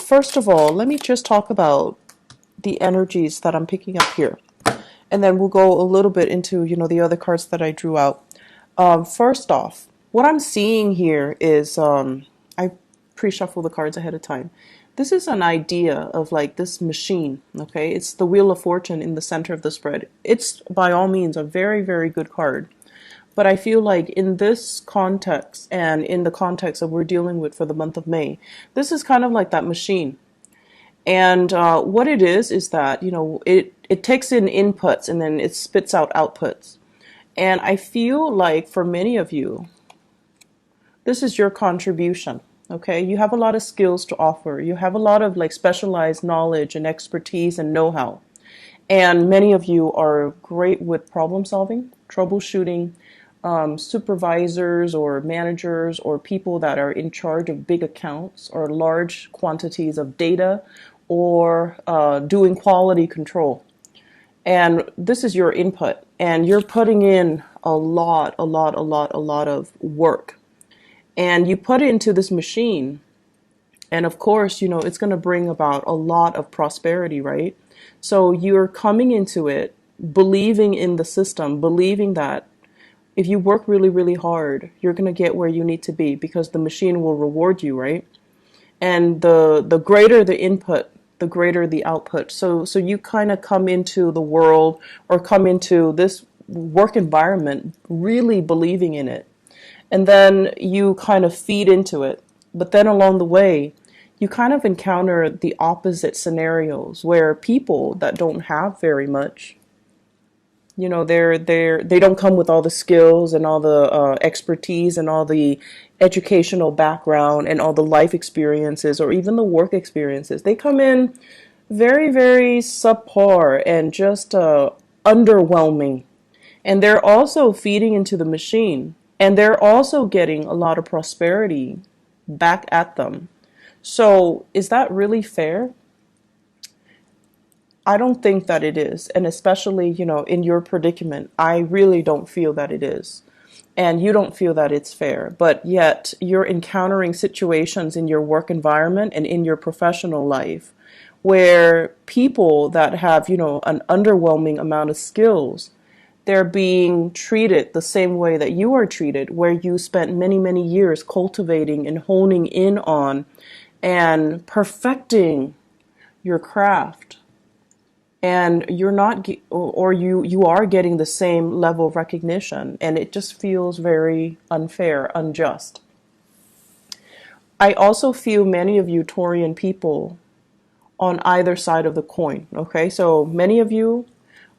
first of all, let me just talk about the energies that I'm picking up here. And then we'll go a little bit into, the other cards that I drew out. First off, what I'm seeing here is, I pre-shuffle the cards ahead of time. This is an idea of like this machine, okay? It's the Wheel of Fortune in the center of the spread. It's by all means a very, very good card. But I feel like in this context and in the context that we're dealing with for the month of May, this is kind of like that machine. And what it is that, it takes in inputs and then it spits out outputs. And I feel like for many of you, this is your contribution. Okay, you have a lot of skills to offer. You have a lot of like specialized knowledge and expertise and know-how. And many of you are great with problem solving, troubleshooting, supervisors or managers or people that are in charge of big accounts or large quantities of data or doing quality control. And this is your input, and you're putting in a lot of work. And you put it into this machine, and of course, it's going to bring about a lot of prosperity, right? So you're coming into it believing in the system, believing that if you work really, really hard, you're going to get where you need to be because the machine will reward you, right? And the greater the input, the greater the output. So you kind of come into the world or come into this work environment really believing in it. And then you kind of feed into it. But then along the way, you kind of encounter the opposite scenarios where people that don't have very much, they don't come with all the skills and all the expertise and all the educational background and all the life experiences or even the work experiences. They come in very, very subpar and just underwhelming. And they're also feeding into the machine. And they're also getting a lot of prosperity back at them. So is that really fair? I don't think that it is. And especially, in your predicament, I really don't feel that it is. And you don't feel that it's fair. But yet you're encountering situations in your work environment and in your professional life where people that have, an underwhelming amount of skills, they're being treated the same way that you are treated, where you spent many, many years cultivating and honing in on and perfecting your craft. And you're not, or you are getting the same level of recognition, and it just feels very unfair, unjust. I also feel many of you Taurian people on either side of the coin, okay? So many of you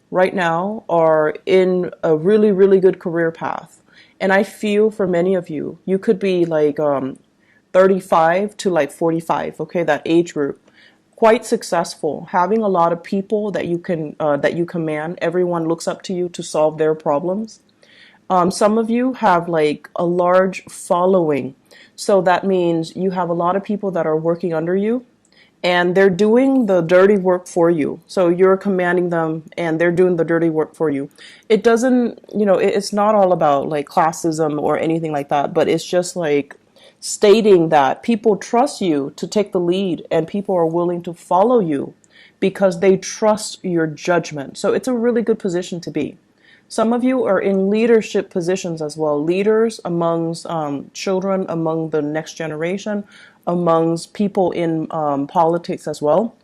right now are in a really, really good career path. And I feel for many of you, you could be like 35 to like 45, okay, that age group. Quite successful, having a lot of people that you command. Everyone looks up to you to solve their problems. Some of you have like a large following. So that means you have a lot of people that are working under you. And they're doing the dirty work for you. So you're commanding them and they're doing the dirty work for you. It doesn't, it's not all about like classism or anything like that, but it's just like stating that people trust you to take the lead and people are willing to follow you because they trust your judgment. So it's a really good position to be. Some of you are in leadership positions as well, leaders amongst children, among the next generation, amongst people in politics as well.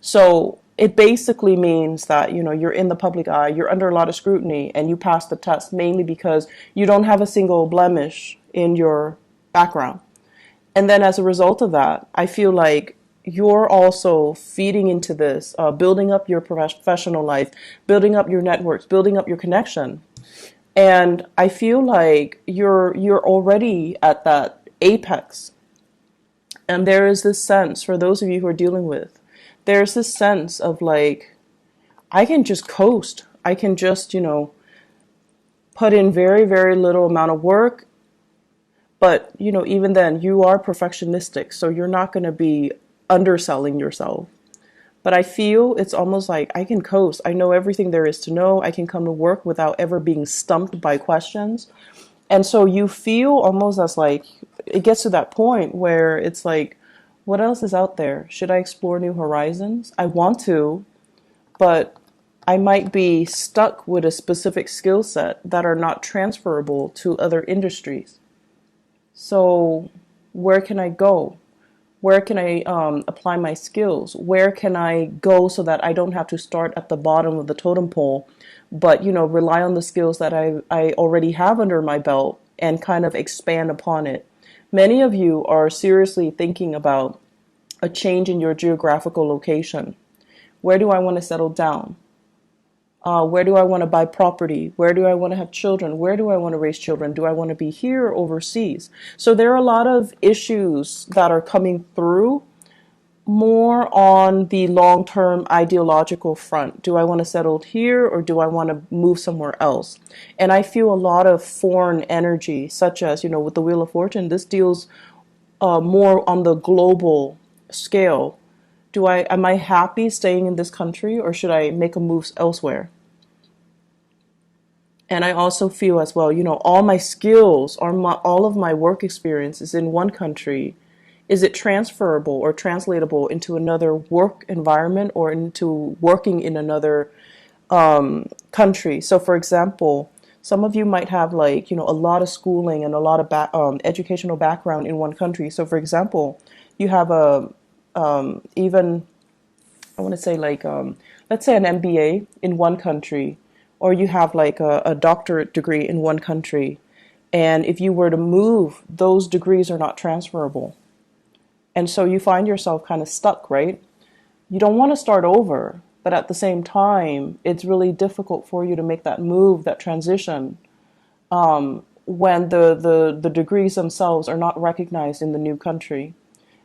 So it basically means that, you're in the public eye, you're under a lot of scrutiny, and you pass the test mainly because you don't have a single blemish in your background. And then as a result of that, I feel like you're also feeding into this, building up your professional life, building up your networks, building up your connection. And I feel like you're already at that apex. And there is this sense, for those of you who are dealing with, there's this sense of like, I can just coast. I can just, put in very, very little amount of work. But, even then, you are perfectionistic. So you're not going to be underselling yourself. But I feel it's almost like I can coast. I know everything there is to know. I can come to work without ever being stumped by questions. And so you feel almost as like, it gets to that point where it's like, What else is out there? Should I explore new horizons? I want to, but I might be stuck with a specific skill set that are not transferable to other industries. So where can I go? Where can I apply my skills? Where can I go so that I don't have to start at the bottom of the totem pole, but rely on the skills that I already have under my belt and kind of expand upon it. Many of you are seriously thinking about a change in your geographical location. Where do I want to settle down? Where do I want to buy property? Where do I want to have children? Where do I want to raise children? Do I want to be here or overseas? So there are a lot of issues that are coming through more on the long-term ideological front. Do I want to settle here or do I want to move somewhere else? And I feel a lot of foreign energy, such as, with the Wheel of Fortune. This deals more on the global scale. Am I happy staying in this country or should I make a move elsewhere? And I also feel as well, all my skills, all of my work experience is in one country. Is it transferable or translatable into another work environment or into working in another country? So for example, some of you might have a lot of schooling and a lot of educational background in one country. So for example, you have even, I want to say let's say an MBA in one country, or you have a doctorate degree in one country. And if you were to move, those degrees are not transferable. And so you find yourself kind of stuck, right? You don't want to start over, but at the same time, it's really difficult for you to make that move, that transition, when the degrees themselves are not recognized in the new country.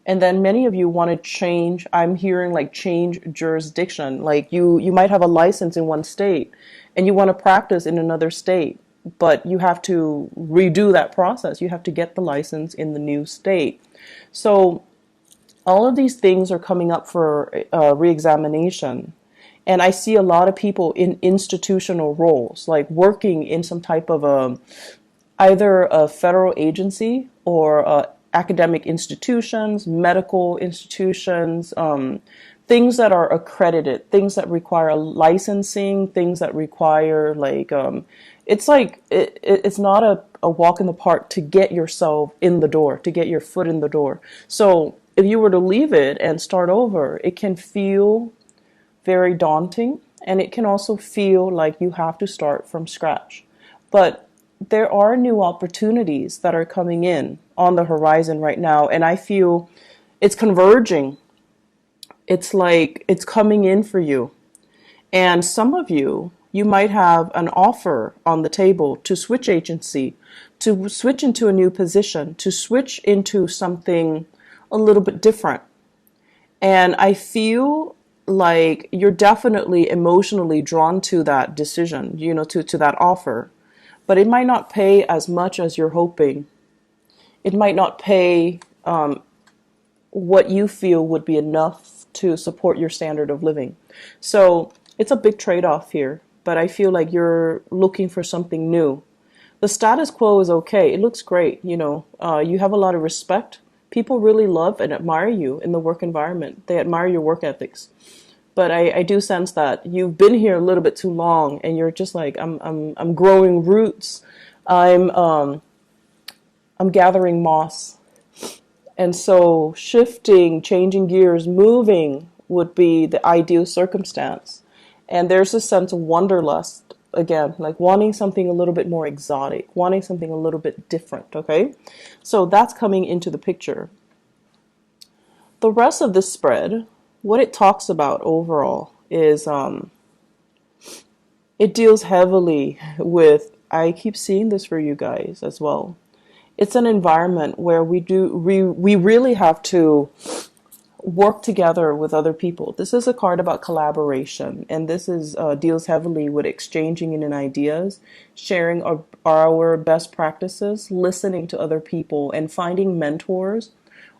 And then many of you want to change. I'm hearing change jurisdiction. You might have a license in one state and you want to practice in another state, but you have to redo that process. You have to get the license in the new state. So all of these things are coming up for reexamination. And I see a lot of people in institutional roles, working in some type of either a federal agency or academic institutions, medical institutions, things that are accredited, things that require licensing, things that require it's not a walk in the park to get yourself in the door, to get your foot in the door. So if you were to leave it and start over, it can feel very daunting, and it can also feel like you have to start from scratch. But there are new opportunities that are coming in on the horizon right now, and I feel it's converging. It's it's coming in for you. And some of you might have an offer on the table to switch agency, to switch into a new position, to switch into something a little bit different. And I feel like you're definitely emotionally drawn to that decision, to that offer. But it might not pay as much as you're hoping. It might not pay what you feel would be enough to support your standard of living. So it's a big trade-off here, but I feel like you're looking for something new. The status quo is okay. It looks great. You have a lot of respect. People really love and admire you in the work environment. They admire your work ethics. But I do sense that you've been here a little bit too long, and you're just I'm growing roots. I'm gathering moss. And so shifting, changing gears, moving would be the ideal circumstance. And there's a sense of wanderlust, again, wanting something a little bit more exotic, wanting something a little bit different, okay? So that's coming into the picture. The rest of this spread, what it talks about overall is it deals heavily with, I keep seeing this for you guys as well. It's an environment where we really have to work together with other people. This is a card about collaboration, and this is deals heavily with exchanging in ideas, sharing our best practices, listening to other people, and finding mentors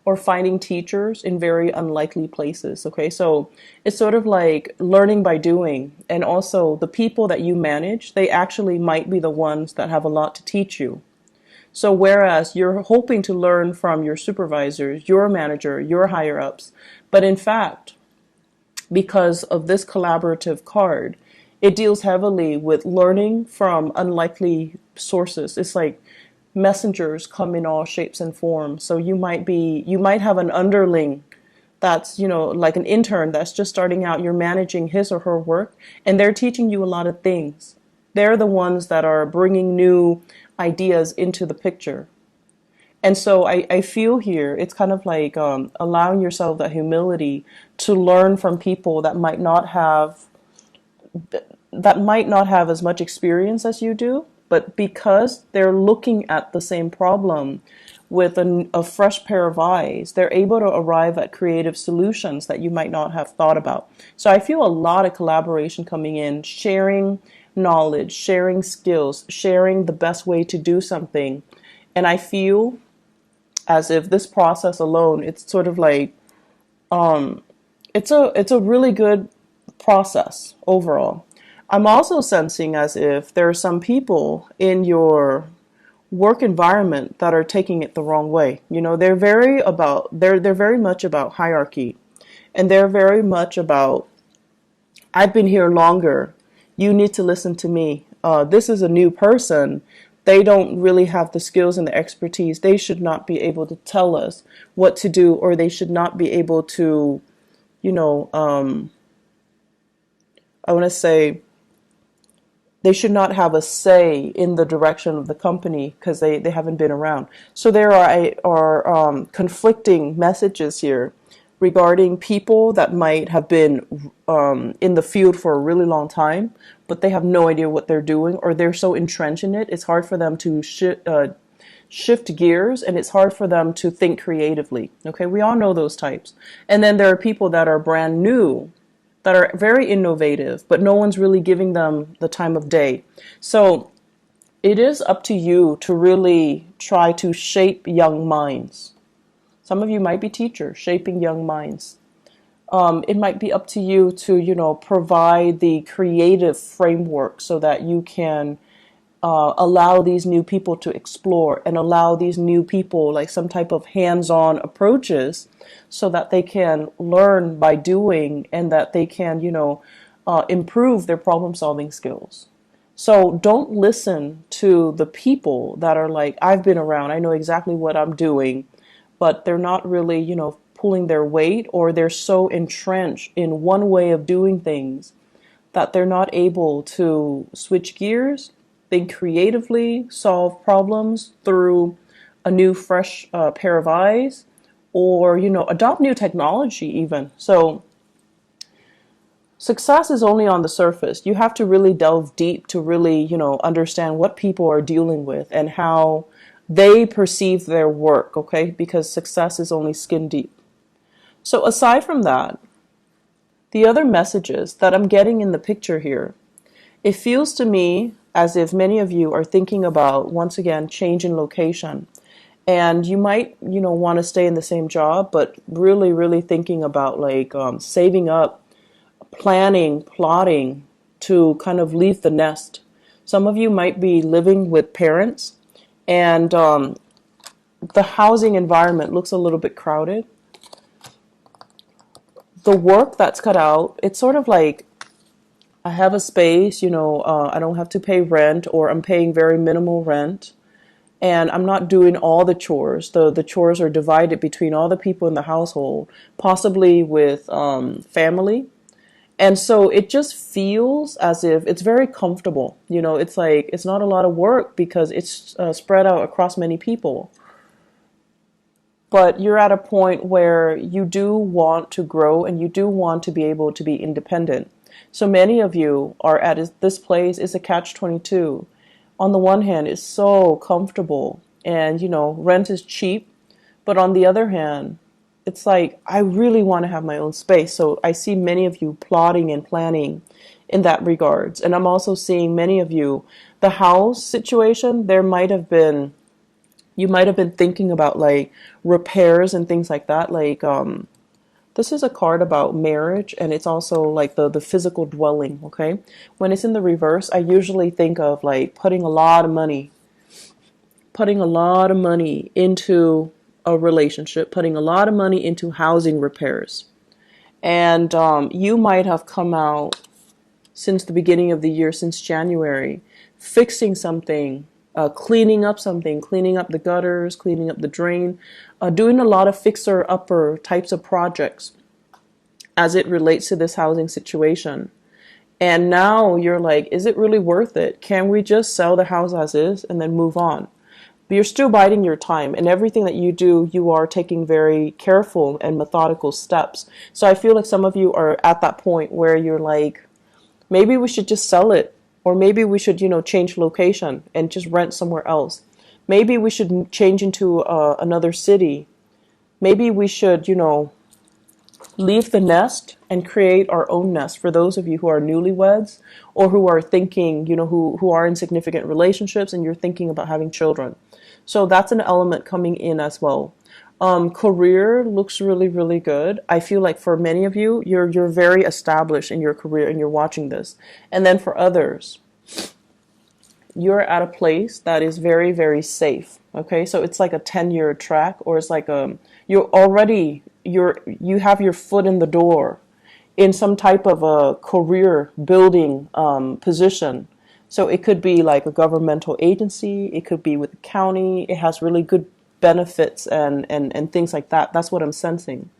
or finding teachers in very unlikely places. Okay, so it's sort of like learning by doing, and also the people that you manage, they actually might be the ones that have a lot to teach you. So whereas you're hoping to learn from your supervisors, your manager, your higher ups, but in fact, because of this collaborative card, it deals heavily with learning from unlikely sources. It's like messengers come in all shapes and forms. So you might have an underling that's, like an intern that's just starting out. You're managing his or her work, and they're teaching you a lot of things. They're the ones that are bringing new ideas into the picture. And so I feel here it's kind of like allowing yourself that humility to learn from people that might not have as much experience as you do, but because they're looking at the same problem with a fresh pair of eyes, they're able to arrive at creative solutions that you might not have thought about. So I feel a lot of collaboration coming in, sharing knowledge, sharing skills, sharing the best way to do something. And I feel as if this process alone, it's sort of like it's a really good process overall. I'm also sensing as if there are some people in your work environment that are taking it the wrong way. They're very much about hierarchy, and they're very much about, I've been here longer. You need to listen to me. This is a new person. They don't really have the skills and the expertise. They should not be able to tell us what to do, or they should not be able to, you know, I want to say, they should not have a say in the direction of the company because they haven't been around. So there are conflicting messages here regarding people that might have been in the field for a really long time, but they have no idea what they're doing, or they're so entrenched in it, it's hard for them to shift gears, and it's hard for them to think creatively. Okay, we all know those types. And then there are people that are brand new, that are very innovative, but no one's really giving them the time of day. So it is up to you to really try to shape young minds. Some of you might be teachers, shaping young minds. It might be up to you to, provide the creative framework so that you can allow these new people to explore, and allow these new people like some type of hands-on approaches so that they can learn by doing, and that they can, improve their problem-solving skills. So don't listen to the people that are like, I've been around, I know exactly what I'm doing, but they're not really, pulling their weight, or they're so entrenched in one way of doing things that they're not able to switch gears, think creatively, solve problems through a new, fresh pair of eyes, or, adopt new technology even. So success is only on the surface. You have to really delve deep to really, understand what people are dealing with and how they perceive their work, okay? Because success is only skin deep. So aside from that, the other messages that I'm getting in the picture here, it feels to me as if many of you are thinking about, once again, change in location. And you might, want to stay in the same job, but really, really thinking about like saving up, planning, plotting to kind of leave the nest. Some of you might be living with parents, and the housing environment looks a little bit crowded. The work that's cut out, it's sort of like, I have a space, I don't have to pay rent, or I'm paying very minimal rent, and I'm not doing all the chores. The chores are divided between all the people in the household, possibly with family. And so it just feels as if it's very comfortable. It's like, it's not a lot of work because it's spread out across many people. But you're at a point where you do want to grow, and you do want to be able to be independent. So many of you are at this place is a catch-22. On the one hand, it's so comfortable, and rent is cheap, but on the other hand, it's like, I really want to have my own space. So I see many of you plotting and planning in that regards. And I'm also seeing many of you, the house situation, you might have been thinking about like repairs and things like that. Like, this is a card about marriage, and it's also like the physical dwelling, okay? When it's in the reverse, I usually think of like putting a lot of money putting a lot of money into a relationship, putting a lot of money into housing repairs. And you might have come out since the beginning of the year, since January, fixing something, cleaning up something, cleaning up the gutters, cleaning up the drain, doing a lot of fixer-upper types of projects as it relates to this housing situation. And now you're like, is it really worth it? Can we just sell the house as is and then move on? But you're still biding your time, and everything that you do, you are taking very careful and methodical steps. So I feel like some of you are at that point where you're like, maybe we should just sell it, or maybe we should, change location and just rent somewhere else. Maybe we should change into another city. Maybe we should, leave the nest and create our own nest, for those of you who are newlyweds or who are thinking, who are in significant relationships and you're thinking about having children. So that's an element coming in as well. Career looks really, really good. I feel like for many of you, you're very established in your career and you're watching this. And then for others, you're at a place that is very, very safe. Okay, so it's like a 10-year track, or it's like you have your foot in the door in some type of a career building position. So it could be like a governmental agency, it could be with the county, it has really good benefits and things like that. That's what I'm sensing.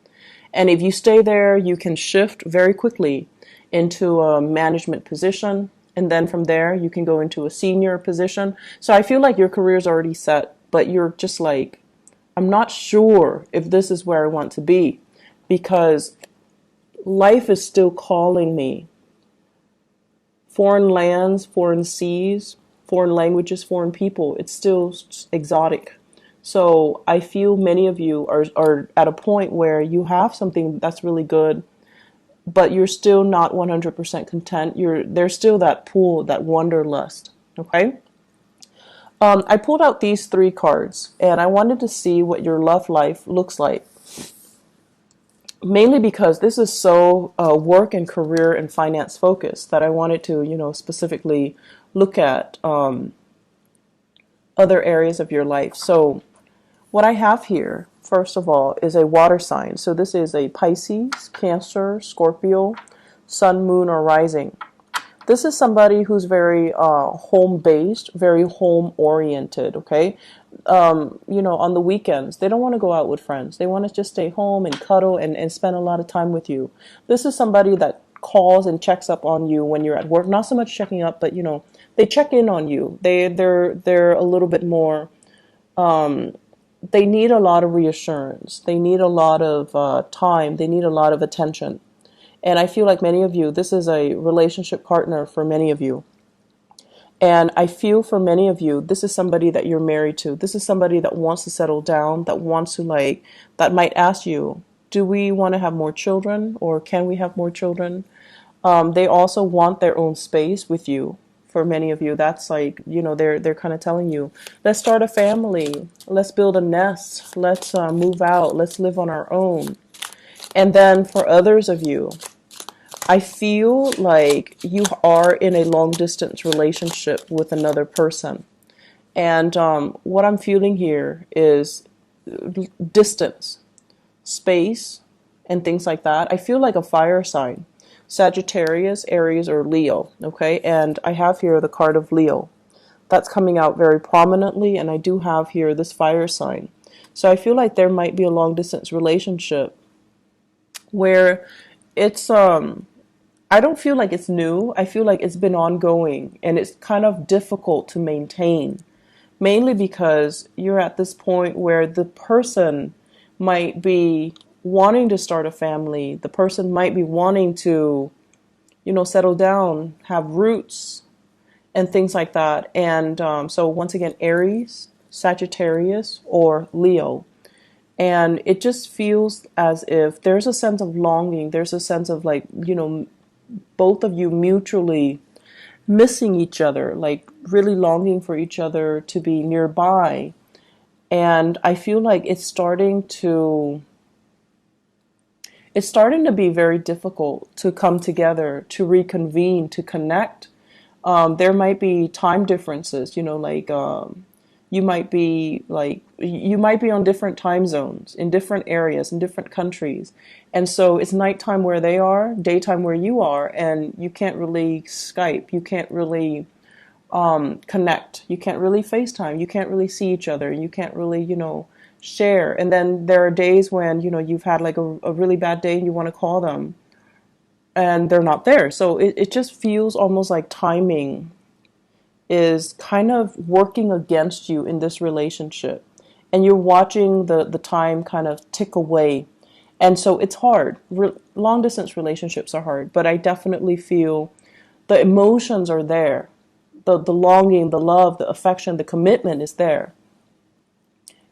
And if you stay there, you can shift very quickly into a management position. And then from there, you can go into a senior position. So I feel like your career is already set, but you're just like, I'm not sure if this is where I want to be, because life is still calling me. Foreign lands, foreign seas, foreign languages, foreign people, it's still exotic. So I feel many of you are at a point where you have something that's really good, but you're still not 100% content. There's still that pull, that wanderlust. Okay. I pulled out these 3 cards, and I wanted to see what your love life looks like. Mainly because this is so work and career and finance focused that I wanted to, specifically look at other areas of your life. So what I have here, first of all, is a water sign. So this is a Pisces, Cancer, Scorpio, Sun, Moon, or Rising. This is somebody who's very home-based, very home-oriented, okay? On the weekends, they don't want to go out with friends. They want to just stay home and cuddle and spend a lot of time with you. This is somebody that calls and checks up on you when you're at work. Not so much checking up, but, they check in on you. They're a little bit more, they need a lot of reassurance. They need a lot of time. They need a lot of attention. And I feel like many of you, this is a relationship partner for many of you. And I feel for many of you, this is somebody that you're married to. This is somebody that wants to settle down, that wants to that might ask you, do we want to have more children, or can we have more children? They also want their own space with you. For many of you, that's they're kind of telling you, let's start a family, let's build a nest, let's move out, let's live on our own. And then for others of you, I feel like you are in a long distance relationship with another person. And what I'm feeling here is distance, space, and things like that. I feel like a fire sign, Sagittarius, Aries, or Leo. Okay. And I have here the card of Leo. That's coming out very prominently. And I do have here this fire sign. So I feel like there might be a long distance relationship where it's, I don't feel like it's new. I feel like it's been ongoing and it's kind of difficult to maintain, mainly because you're at this point where the person might be wanting to start a family. The person might be wanting to, settle down, have roots and things like that. And so once again, Aries, Sagittarius, or Leo. And it just feels as if there's a sense of longing. There's a sense of both of you mutually missing each other, like really longing for each other to be nearby. And I feel like it's starting to be very difficult to come together, to reconvene, to connect. There might be time differences, You might be like, you might be on different time zones in different areas, in different countries. And so it's nighttime where they are, daytime where you are, and you can't really Skype. You can't really connect. You can't really FaceTime. You can't really see each other. You can't really, share. And then there are days when, you've had like a really bad day and you want to call them and they're not there. So it just feels almost like timing is kind of working against you in this relationship. And you're watching the time kind of tick away. And so it's hard. Long distance relationships are hard, but I definitely feel the emotions are there. The longing, the love, the affection, the commitment is there.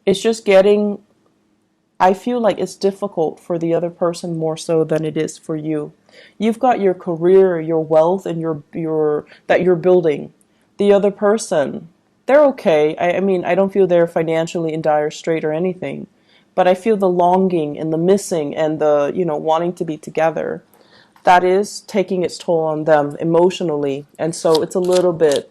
It's just getting, I feel like it's difficult for the other person more so than it is for you. You've got your career, your wealth, and your that you're building. The other person, they're okay. I mean, I don't feel they're financially in dire strait or anything, but I feel the longing and the missing and the, wanting to be together. That is taking its toll on them emotionally. And so it's a little bit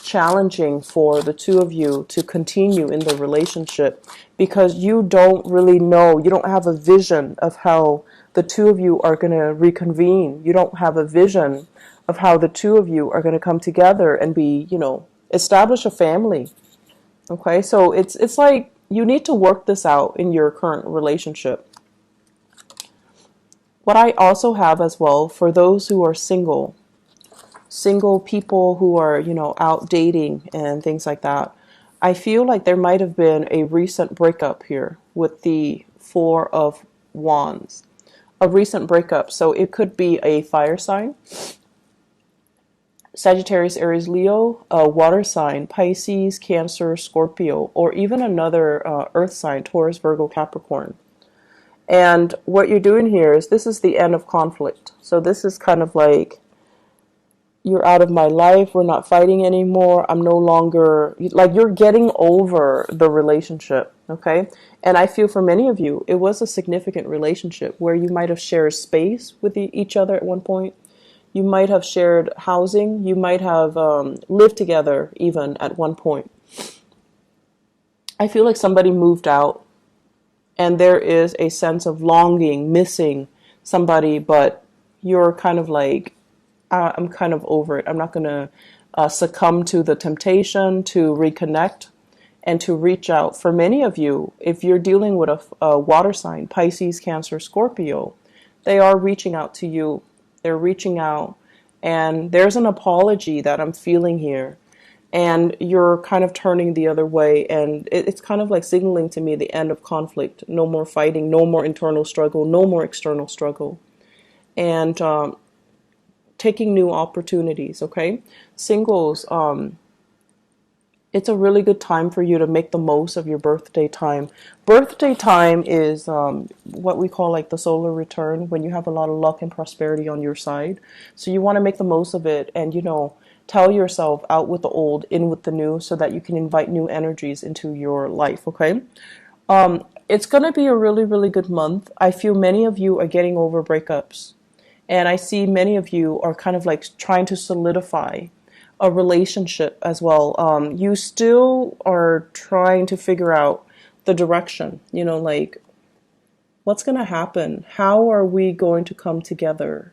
challenging for the two of you to continue in the relationship because you don't really know, you don't have a vision of how the two of you are going to reconvene. You don't have a vision of how the two of you are going to come together and be, establish a family. Okay, so it's like you need to work this out in your current relationship. What I also have as well, for those who are single people who are, out dating and things like that, I feel like there might have been a recent breakup here with the Four of Wands. A recent breakup. So it could be a fire sign, Sagittarius, Aries, Leo, a water sign, Pisces, Cancer, Scorpio, or even another earth sign, Taurus, Virgo, Capricorn. And what you're doing here is this is the end of conflict. So this is kind of like, you're out of my life. We're not fighting anymore. I'm no longer, like, you're getting over the relationship. Okay. And I feel for many of you, it was a significant relationship where you might have shared space with each other at one point. You might have shared housing. You might have lived together even at one point. I feel like somebody moved out and there is a sense of longing, missing somebody, but you're kind of like, I'm kind of over it. I'm not going to succumb to the temptation to reconnect and to reach out. For many of you, if you're dealing with a water sign, Pisces, Cancer, Scorpio, they are reaching out to you. They're reaching out, and there's an apology that I'm feeling here, and you're kind of turning the other way, and it's kind of like signaling to me the end of conflict. No more fighting, no more internal struggle, no more external struggle, and taking new opportunities. Okay, singles, it's a really good time for you to make the most of your birthday time. Birthday time is what we call like the solar return, when you have a lot of luck and prosperity on your side. So you want to make the most of it and, tell yourself out with the old, in with the new, so that you can invite new energies into your life, okay? It's going to be a really, really good month. I feel many of you are getting over breakups. And I see many of you are kind of like trying to solidify a relationship as well. You still are trying to figure out the direction, like what's going to happen? How are we going to come together?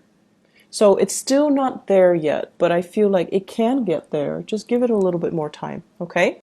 So it's still not there yet, but I feel like it can get there. Just give it a little bit more time, okay?